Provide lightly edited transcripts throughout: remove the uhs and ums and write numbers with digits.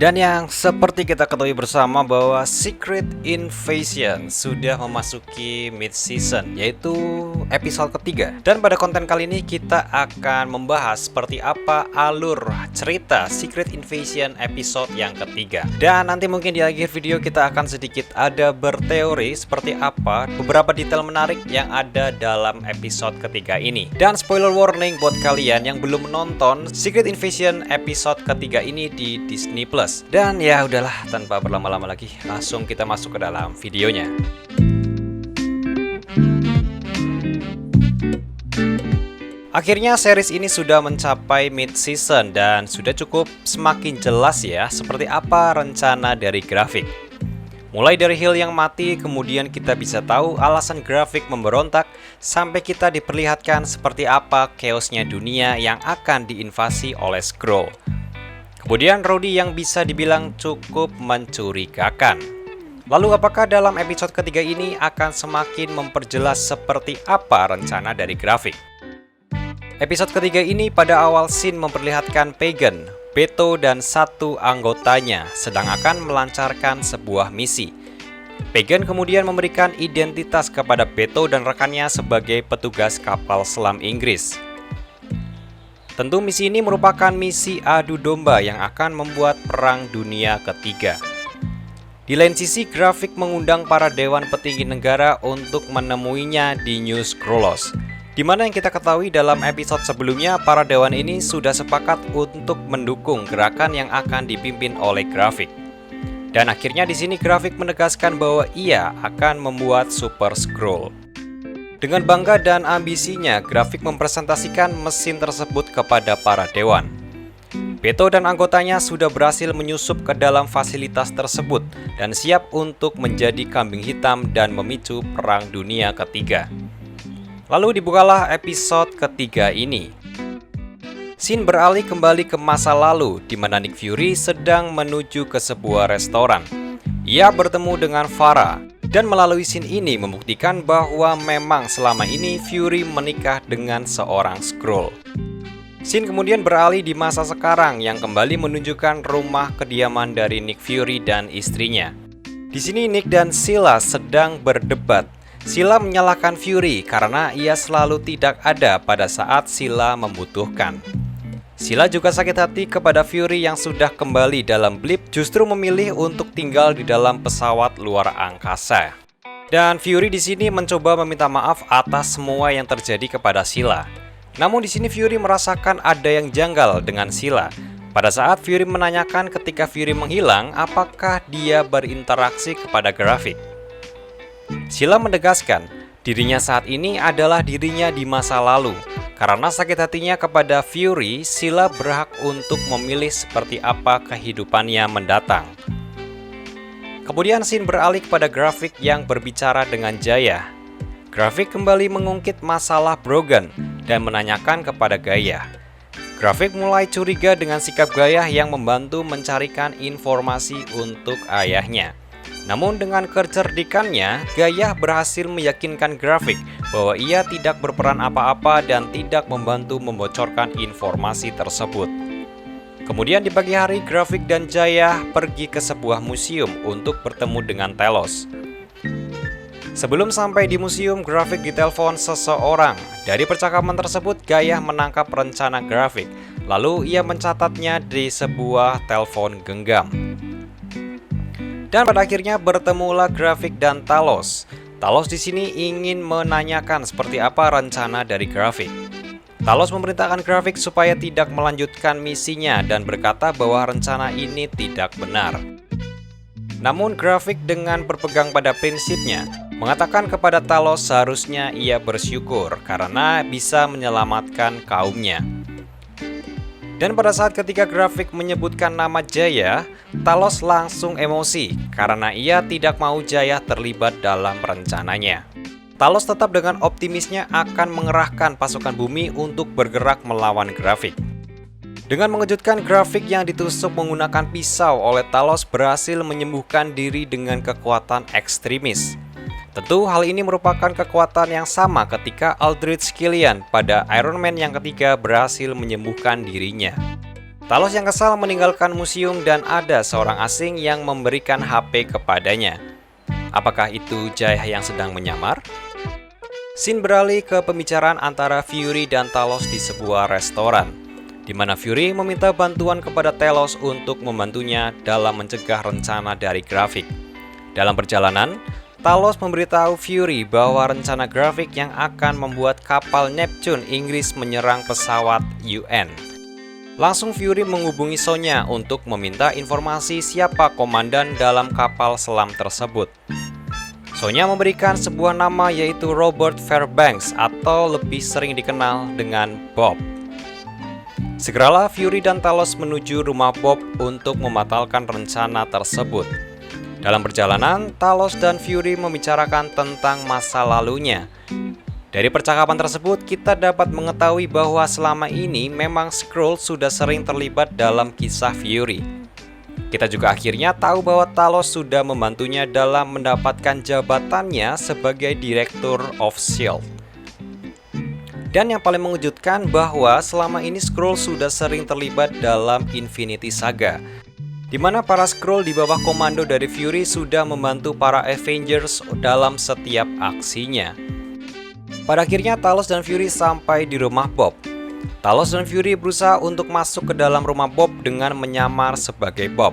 Dan yang seperti kita ketahui bersama bahwa Secret Invasion sudah memasuki mid-season, yaitu episode ketiga. Dan pada konten kali ini kita akan membahas seperti apa alur cerita Secret Invasion episode yang ketiga. Dan nanti mungkin di akhir video kita akan sedikit ada berteori seperti apa beberapa detail menarik yang ada dalam episode ketiga ini. Dan spoiler warning buat kalian yang belum menonton Secret Invasion episode ketiga ini di Disney Plus. Dan ya udahlah, tanpa berlama-lama lagi, langsung kita masuk ke dalam videonya. Akhirnya series ini sudah mencapai mid-season dan sudah cukup semakin jelas ya seperti apa rencana dari Graphic. Mulai dari Hill yang mati, kemudian kita bisa tahu alasan Graphic memberontak, sampai kita diperlihatkan seperti apa chaosnya dunia yang akan diinvasi oleh Skrull. Kemudian Rhodey yang bisa dibilang cukup mencurigakan. Lalu apakah dalam episode ketiga ini akan semakin memperjelas seperti apa rencana dari Graphic? Episode ketiga ini pada awal scene memperlihatkan Pagan, Beto dan satu anggotanya sedang akan melancarkan sebuah misi. Pagan kemudian memberikan identitas kepada Beto dan rekannya sebagai petugas kapal selam Inggris. Tentu misi ini merupakan misi adu domba yang akan membuat perang dunia ketiga. Di lain sisi, Graphic mengundang para dewan petinggi negara untuk menemuinya di New Skrullos, di mana yang kita ketahui dalam episode sebelumnya para dewan ini sudah sepakat untuk mendukung gerakan yang akan dipimpin oleh Graphic. Dan akhirnya di sini Graphic menegaskan bahwa ia akan membuat Super Skrull. Dengan bangga dan ambisinya, Graphic mempresentasikan mesin tersebut kepada para dewan. Beto dan anggotanya sudah berhasil menyusup ke dalam fasilitas tersebut dan siap untuk menjadi kambing hitam dan memicu perang dunia ketiga. Lalu dibukalah episode ketiga ini. Scene beralih kembali ke masa lalu, di mana Nick Fury sedang menuju ke sebuah restoran. Ia bertemu dengan Farah. Dan melalui scene ini membuktikan bahwa memang selama ini Fury menikah dengan seorang Skrull. Scene kemudian beralih di masa sekarang yang kembali menunjukkan rumah kediaman dari Nick Fury dan istrinya. Di sini Nick dan Sheila sedang berdebat. Sheila menyalahkan Fury karena ia selalu tidak ada pada saat Sheila membutuhkan. Sheila juga sakit hati kepada Fury yang sudah kembali dalam blip justru memilih untuk tinggal di dalam pesawat luar angkasa. Dan Fury di sini mencoba meminta maaf atas semua yang terjadi kepada Sheila. Namun di sini Fury merasakan ada yang janggal dengan Sheila. Pada saat Fury menanyakan ketika Fury menghilang, apakah dia berinteraksi kepada Graphic. Sheila menegaskan dirinya saat ini adalah dirinya di masa lalu. Karena sakit hatinya kepada Fury, Sheila berhak untuk memilih seperti apa kehidupannya mendatang. Kemudian scene beralih kepada Graphic yang berbicara dengan Jaya. Graphic kembali mengungkit masalah Brogan dan menanyakan kepada Gaia. Graphic mulai curiga dengan sikap Gaia yang membantu mencarikan informasi untuk ayahnya. Namun dengan kecerdikannya, Gaia berhasil meyakinkan Graphic bahwa ia tidak berperan apa-apa dan tidak membantu membocorkan informasi tersebut. Kemudian di pagi hari, Graphic dan Jaya pergi ke sebuah museum untuk bertemu dengan Telos. Sebelum sampai di museum, Graphic ditelepon seseorang. Dari percakapan tersebut, Gaia menangkap rencana Graphic. Lalu ia mencatatnya di sebuah telepon genggam. Dan pada akhirnya bertemulah Graphic dan Talos. Talos di sini ingin menanyakan seperti apa rencana dari Graphic. Talos memerintahkan Graphic supaya tidak melanjutkan misinya dan berkata bahwa rencana ini tidak benar. Namun Graphic dengan berpegang pada prinsipnya mengatakan kepada Talos seharusnya ia bersyukur karena bisa menyelamatkan kaumnya. Dan pada saat ketika Graphic menyebutkan nama Jaya, Talos langsung emosi karena ia tidak mau Jaya terlibat dalam rencananya. Talos tetap dengan optimisnya akan mengerahkan pasukan bumi untuk bergerak melawan Graphic. Dengan mengejutkan, Graphic yang ditusuk menggunakan pisau oleh Talos berhasil menyembuhkan diri dengan kekuatan ekstremis. Tentu hal ini merupakan kekuatan yang sama ketika Aldrich Killian pada Iron Man yang ketiga berhasil menyembuhkan dirinya. Talos yang kesal meninggalkan museum dan ada seorang asing yang memberikan HP kepadanya. Apakah itu Jaya yang sedang menyamar? Scene beralih ke pembicaraan antara Fury dan Talos di sebuah restoran, di mana Fury meminta bantuan kepada Talos untuk membantunya dalam mencegah rencana dari Graphic. Dalam perjalanan, Talos memberitahu Fury bahwa rencana Graphic yang akan membuat kapal Neptune Inggris menyerang pesawat UN. Langsung Fury menghubungi Sonya untuk meminta informasi siapa komandan dalam kapal selam tersebut. Sonya memberikan sebuah nama yaitu Robert Fairbanks atau lebih sering dikenal dengan Bob. Segeralah Fury dan Talos menuju rumah Bob untuk membatalkan rencana tersebut. Dalam perjalanan, Talos dan Fury membicarakan tentang masa lalunya. Dari percakapan tersebut, kita dapat mengetahui bahwa selama ini memang Skrull sudah sering terlibat dalam kisah Fury. Kita juga akhirnya tahu bahwa Talos sudah membantunya dalam mendapatkan jabatannya sebagai Director of S.H.I.E.L.D. Dan yang paling mengejutkan bahwa selama ini Skrull sudah sering terlibat dalam Infinity Saga, di mana para Skrull di bawah komando dari Fury sudah membantu para Avengers dalam setiap aksinya. Pada akhirnya Talos dan Fury sampai di rumah Bob. Talos dan Fury berusaha untuk masuk ke dalam rumah Bob dengan menyamar sebagai Bob.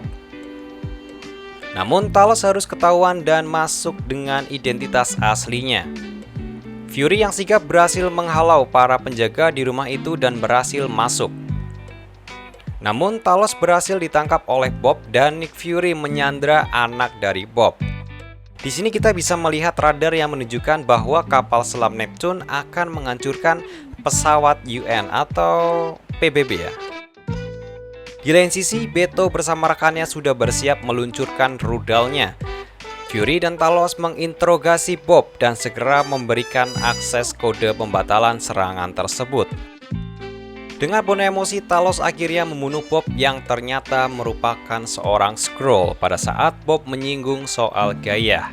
Namun Talos harus ketahuan dan masuk dengan identitas aslinya. Fury yang sigap berhasil menghalau para penjaga di rumah itu dan berhasil masuk. Namun Talos berhasil ditangkap oleh Bob dan Nick Fury menyandra anak dari Bob. Di sini kita bisa melihat radar yang menunjukkan bahwa kapal selam Neptune akan menghancurkan pesawat UN atau PBB ya. Di lain sisi, Beto bersama rekannya sudah bersiap meluncurkan rudalnya. Fury dan Talos menginterogasi Bob dan segera memberikan akses kode pembatalan serangan tersebut. Dengan penuh emosi, Talos akhirnya membunuh Bob yang ternyata merupakan seorang Skrull pada saat Bob menyinggung soal Gaia.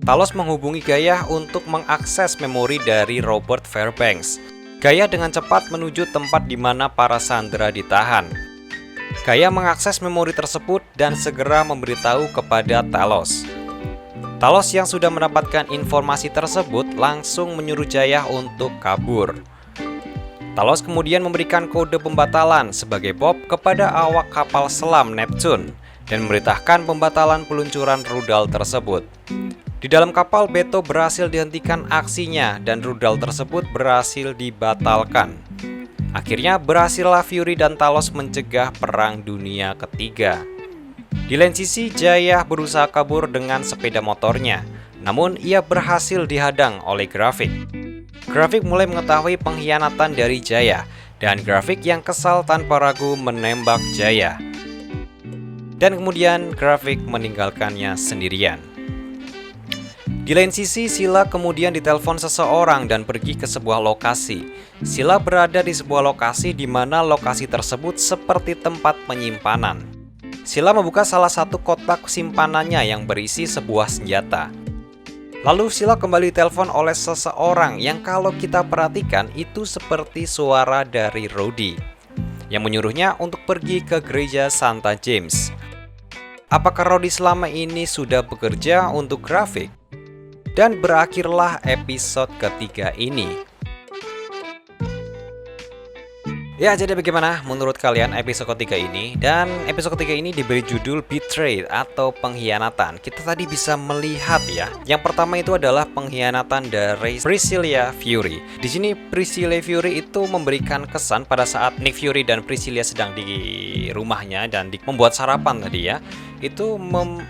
Talos menghubungi Gaia untuk mengakses memori dari Robert Fairbanks. Gaia dengan cepat menuju tempat di mana para sandera ditahan. Gaia mengakses memori tersebut dan segera memberitahu kepada Talos. Talos yang sudah mendapatkan informasi tersebut langsung menyuruh Jaya untuk kabur. Talos kemudian memberikan kode pembatalan sebagai Bob kepada awak kapal selam Neptune dan memberitakan pembatalan peluncuran rudal tersebut. Di dalam kapal, Beto berhasil dihentikan aksinya dan rudal tersebut berhasil dibatalkan. Akhirnya berhasillah Fury dan Talos mencegah Perang Dunia Ketiga. Di lain sisi, Jaya berusaha kabur dengan sepeda motornya, namun ia berhasil dihadang oleh Graphic. Graphic mulai mengetahui pengkhianatan dari Jaya, dan Graphic yang kesal tanpa ragu menembak Jaya. Dan kemudian Graphic meninggalkannya sendirian. Di lain sisi, Sila kemudian ditelepon seseorang dan pergi ke sebuah lokasi. Sila berada di sebuah lokasi di mana lokasi tersebut seperti tempat penyimpanan. Sila membuka salah satu kotak simpanannya yang berisi sebuah senjata. Lalu Sila kembali ditelepon oleh seseorang yang kalau kita perhatikan itu seperti suara dari Rhodey, yang menyuruhnya untuk pergi ke gereja Santa James. Apakah Rhodey selama ini sudah bekerja untuk Graphic? Dan berakhirlah episode ketiga ini. Ya, jadi bagaimana menurut kalian episode ketiga ini? Dan episode ketiga ini diberi judul Betrayed atau pengkhianatan. Kita tadi bisa melihat ya. Yang pertama itu adalah pengkhianatan dari Priscilla Fury. Di sini Priscilla Fury itu memberikan kesan pada saat Nick Fury dan Priscilla sedang di rumahnya dan membuat sarapan tadi ya. Itu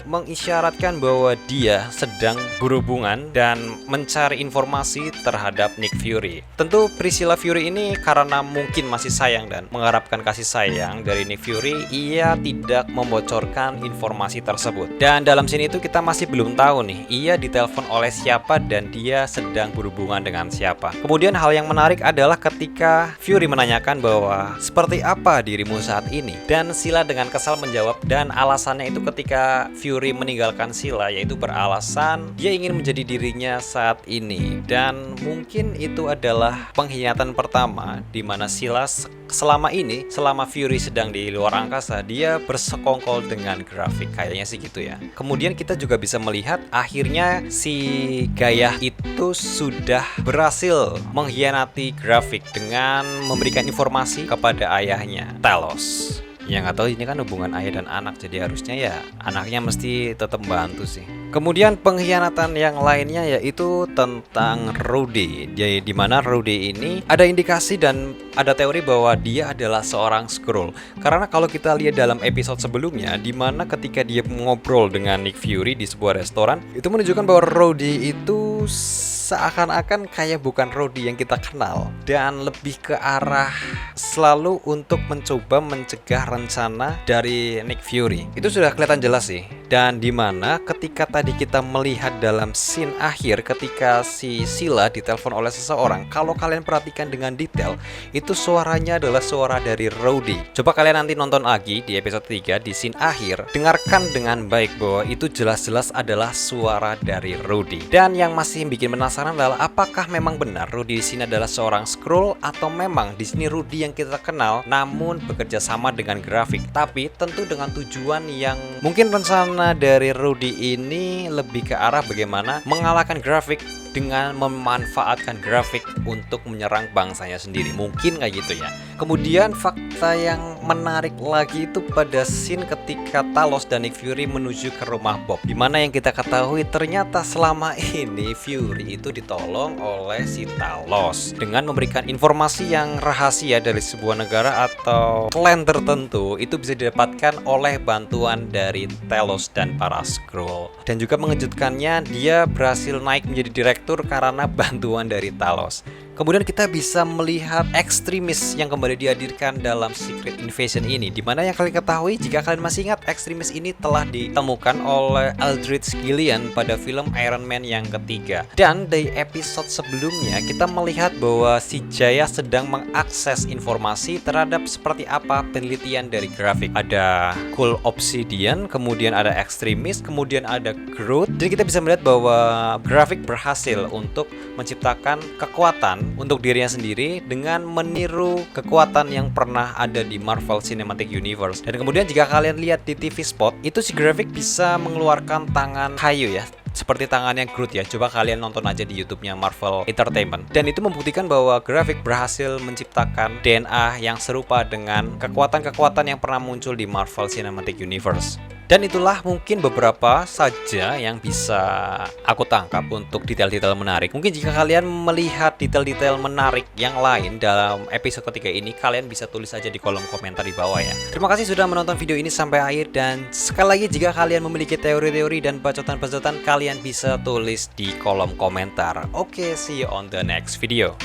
mengisyaratkan bahwa dia sedang berhubungan dan mencari informasi terhadap Nick Fury. Tentu Priscilla Fury ini karena mungkin masih sayang dan mengharapkan kasih sayang dari Nick Fury, ia tidak membocorkan informasi tersebut. Dan dalam scene itu kita masih belum tahu nih, ia ditelepon oleh siapa dan dia sedang berhubungan dengan siapa. Kemudian hal yang menarik adalah ketika Fury menanyakan bahwa seperti apa dirimu saat ini, dan Sila dengan kesal menjawab, dan alasannya itu ketika Fury meninggalkan Sila yaitu beralasan dia ingin menjadi dirinya saat ini. Dan mungkin itu adalah pengkhianatan pertama di mana Sila selama ini, selama Fury sedang di luar angkasa, dia bersekongkol dengan grafik, kayaknya sih gitu ya. Kemudian kita juga bisa melihat akhirnya si Gaia itu sudah berhasil mengkhianati grafik dengan memberikan informasi kepada ayahnya, Talos. Ya nggak tahu, ini kan hubungan ayah dan anak, jadi harusnya ya anaknya mesti tetap bantu sih. Kemudian pengkhianatan yang lainnya yaitu tentang Rudy. Jadi di mana Rudy ini ada indikasi dan ada teori bahwa dia adalah seorang Skrull. Karena kalau kita lihat dalam episode sebelumnya, di mana ketika dia ngobrol dengan Nick Fury di sebuah restoran, itu menunjukkan bahwa Rudy itu seakan-akan kayak bukan Rudy yang kita kenal, dan lebih ke arah selalu untuk mencoba mencegah rencana dari Nick Fury. Itu sudah kelihatan jelas sih. Dan dimana ketika tadi kita melihat dalam scene akhir ketika si Scylla ditelepon oleh seseorang, kalau kalian perhatikan dengan detail, itu suaranya adalah suara dari Rudy. Coba kalian nanti nonton lagi di episode 3 di scene akhir, dengarkan dengan baik bahwa itu jelas-jelas adalah suara dari Rudy. Dan yang masih bikin penasaran adalah apakah memang benar Rudy di sini adalah seorang Skrull, atau memang di sini Rudy yang kita kenal namun bekerja sama dengan grafik, tapi tentu dengan tujuan yang mungkin rencana dari Rudy ini lebih ke arah bagaimana mengalahkan grafik dengan memanfaatkan grafik untuk menyerang bangsanya sendiri. Mungkin kayak gitu ya. Kemudian fakta yang menarik lagi itu pada scene ketika Talos dan Nick Fury menuju ke rumah Bob, dimana yang kita ketahui ternyata selama ini Fury itu ditolong oleh si Talos dengan memberikan informasi yang rahasia dari sebuah negara atau klan tertentu. Itu bisa didapatkan oleh bantuan dari Talos dan para Skrull. Dan juga mengejutkannya, dia berhasil naik menjadi direktur karena bantuan dari Talos. Kemudian kita bisa melihat ekstremis yang kembali dihadirkan dalam Secret Invasion ini, dimana yang kalian ketahui, jika kalian masih ingat, ekstremis ini telah ditemukan oleh Aldrich Killian pada film Iron Man yang ketiga. Dan di episode sebelumnya kita melihat bahwa si Jaya sedang mengakses informasi terhadap seperti apa penelitian dari grafik. Ada Cool Obsidian, kemudian ada ekstremis, kemudian ada Groot. Dan kita bisa melihat bahwa grafik berhasil untuk menciptakan kekuatan untuk dirinya sendiri dengan meniru kekuatan yang pernah ada di Marvel Cinematic Universe. Dan kemudian jika kalian lihat di TV spot, itu si grafik bisa mengeluarkan tangan kayu ya, seperti tangannya Groot ya. Coba kalian nonton aja di YouTube-nya Marvel Entertainment. Dan itu membuktikan bahwa grafik berhasil menciptakan DNA yang serupa dengan kekuatan-kekuatan yang pernah muncul di Marvel Cinematic Universe. Dan itulah mungkin beberapa saja yang bisa aku tangkap untuk detail-detail menarik. Mungkin jika kalian melihat detail-detail menarik yang lain dalam episode ketiga ini, kalian bisa tulis aja di kolom komentar di bawah ya. Terima kasih sudah menonton video ini sampai akhir, dan sekali lagi jika kalian memiliki teori-teori dan bacotan-bacotan, kalian bisa tulis di kolom komentar. Oke, see you on the next video.